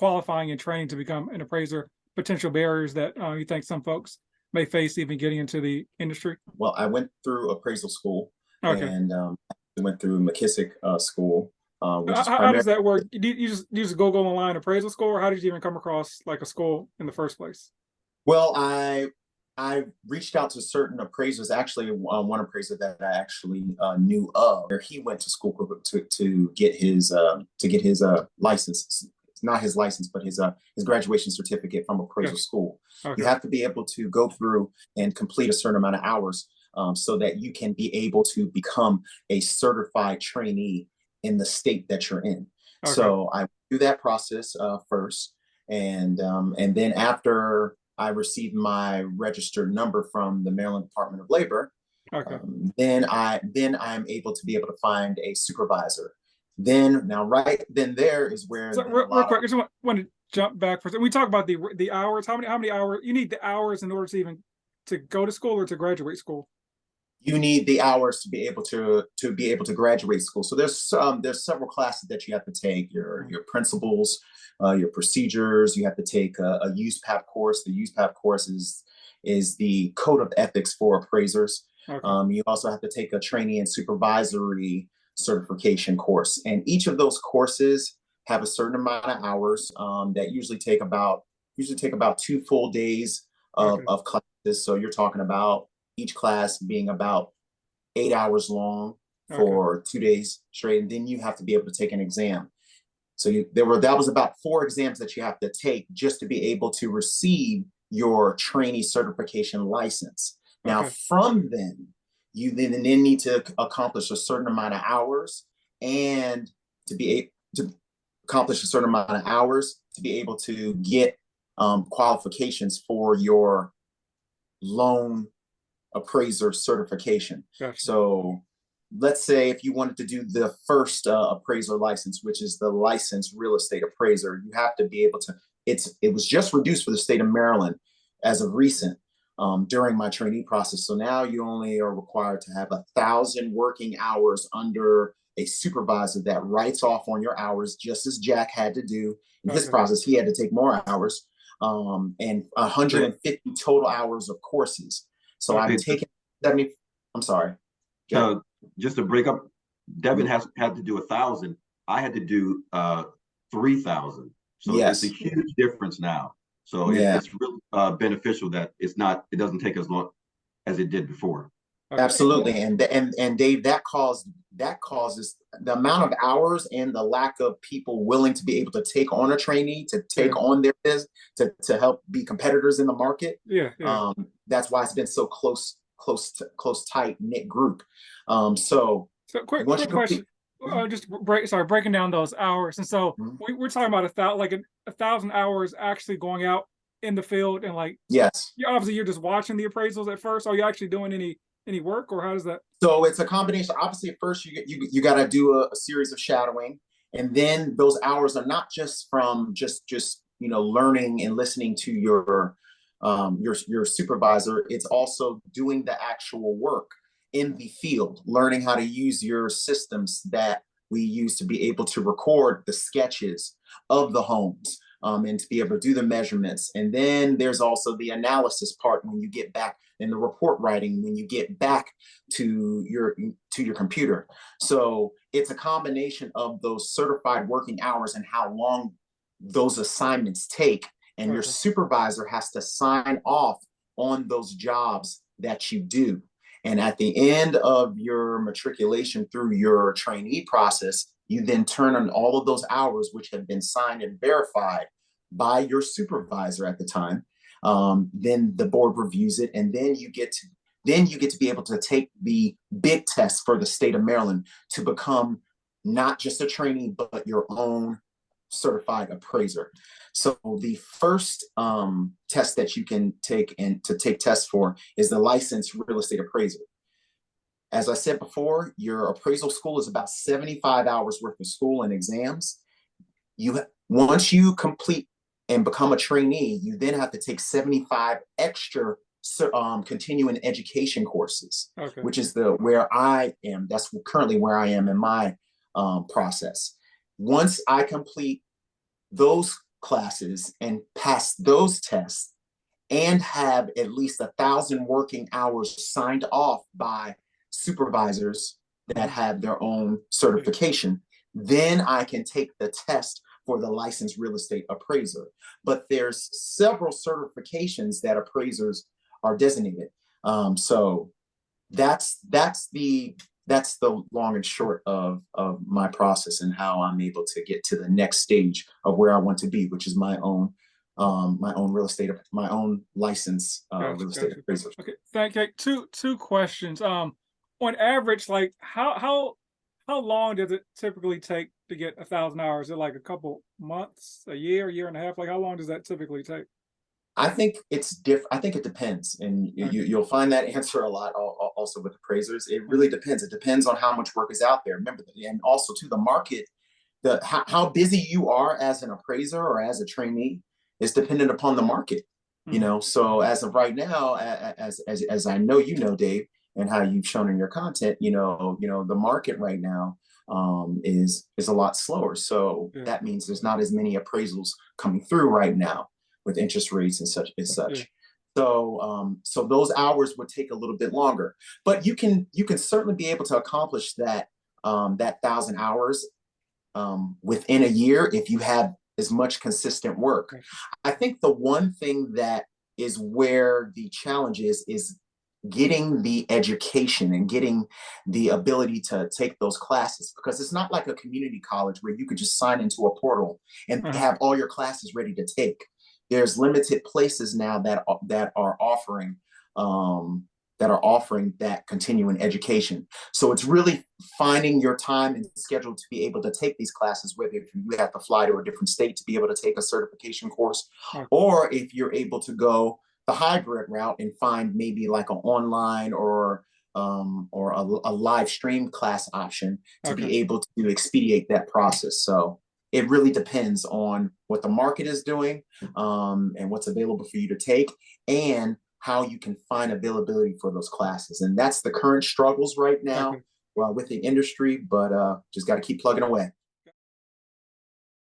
qualifying and training to become an appraiser, potential barriers that you think some folks may face even getting into the industry? Well, I went through appraisal school Okay. and went through McKissick school, which is How primarily. does that work? You just go online appraisal school, or how did you even come across like a school in the first place? Well, I reached out to certain appraisers. Actually, one appraiser that I actually knew of, where he went to school to get his license. Not his license, but his graduation certificate from appraisal Gotcha. school. You Okay. have to be able to go through and complete a certain amount of hours, so that you can be able to become a certified trainee in the state that you're in. Okay. So I do that process first, and then after I received my registered number from the Maryland Department of Labor, Okay. then I'm able to be able to find a supervisor. Then now right then there is where So then a real lot of. quick, I just want to jump back for a second. We talk about the hours. How many hours you need the hours in order to even to go to school or to graduate school? You need the hours to be able to graduate school. So there's several classes that you have to take. Your principles, your procedures. You have to take a USPAP course. The USPAP course is the code of ethics for appraisers. Okay. You also have to take a training and supervisory certification course, and each of those courses have a certain amount of hours, that usually take about 2 full days Okay. of classes. So you're talking about each class being about 8 hours long Okay. for 2 days straight, and then you have to be able to take an exam. So that was about 4 exams that you have to take just to be able to receive your trainee certification license. Now, Okay. from then, you then need to accomplish a certain amount of hours, and to be able to accomplish a certain amount of hours to be able to get qualifications for your loan appraiser certification. Gotcha. So let's say if you wanted to do the first appraiser license, which is the licensed real estate appraiser, you have to be able to. It was just reduced for the state of Maryland as of recent, during my trainee process. So now you only are required to have 1,000 working hours under a supervisor that writes off on your hours, just as Jack had to do in his Okay. process. He had to take more hours, and So, 150 total hours of courses. So I'm Okay. okay, taking 70. I'm sorry, Jack. so just to break up, Devin Mhm. has had to do 1,000. I had to do 3,000. So it's a Yes. huge difference now. So Yeah. it's really beneficial that it doesn't take as long as it did before. Okay. Absolutely. And Dave, that causes the amount of hours and the lack of people willing to be able to take on a trainee, to Yeah. take on their business, to help be competitors in the market. Yeah. Yeah. That's why it's been so close, tight knit group. So So quick, once you quick question. complete. Mhm. Just breaking down those hours. And so Mhm. we're talking about 1,000 hours actually going out in the field and like, Yes. obviously you're just watching the appraisals at first. Are you actually doing any work, or how does that? So it's a combination. Obviously, at first you got to do a series of shadowing, and then those hours are not just from just learning and listening to your supervisor. It's also doing the actual work in the field, learning how to use your systems that we use to be able to record the sketches of the homes, and to be able to do the measurements. And then there's also the analysis part when you get back in the report writing when you get back to your computer. So it's a combination of those certified working hours and how long those assignments take. And your Okay. supervisor has to sign off on those jobs that you do. And at the end of your matriculation through your trainee process, you then turn on all of those hours, which have been signed and verified by your supervisor at the time. Then the board reviews it, and then you get to be able to take the big test for the state of Maryland to become not just a trainee, but your own certified appraiser. So the first test that you can take and to take tests for is the licensed real estate appraiser. As I said before, your appraisal school is about 75 hours worth of school and exams. Once you complete and become a trainee, you then have to take 75 extra continuing education courses, Okay. which is where I am. That's currently where I am in my process. Once I complete those classes and pass those tests and have at least 1,000 working hours signed off by supervisors that have their own certification, then I can take the test for the licensed real estate appraiser. But there's several certifications that appraisers are designated. So that's the long and short of my process and how I'm able to get to the next stage of where I want to be, which is my own real estate, my own license real estate appraiser. Okay, thank you. Two questions. On average, like how long does it typically take to get 1,000 hours? Is it like a couple months, a year and a half? Like how long does that typically take? I think it's different. I think it depends, and you'll find that answer a lot also with appraisers. It really depends. It depends on how much work is out there. Remember, and also to the market, how busy you are as an appraiser or as a trainee is dependent upon the market. You know, so as of right now, as I know, Dave, and how you've shown in your content, the market right now is a lot slower. So that means there's not as many appraisals coming through right now with interest rates and such. So those hours would take a little bit longer, but you can certainly be able to accomplish that 1,000 hours within a year if you have as much consistent work. I think the one thing that is where the challenge is getting the education and getting the ability to take those classes, because it's not like a community college where you could just sign into a portal and have all your classes ready to take. There's limited places now that are offering that continuing education. So it's really finding your time and schedule to be able to take these classes, whether if you have to fly to a different state to be able to take a certification course, or if you're able to go the hybrid route and find maybe like an online or a live stream class option to be able to expedite that process. So it really depends on what the market is doing and what's available for you to take, and how you can find availability for those classes. And that's the current struggles right now with the industry, but just got to keep plugging away.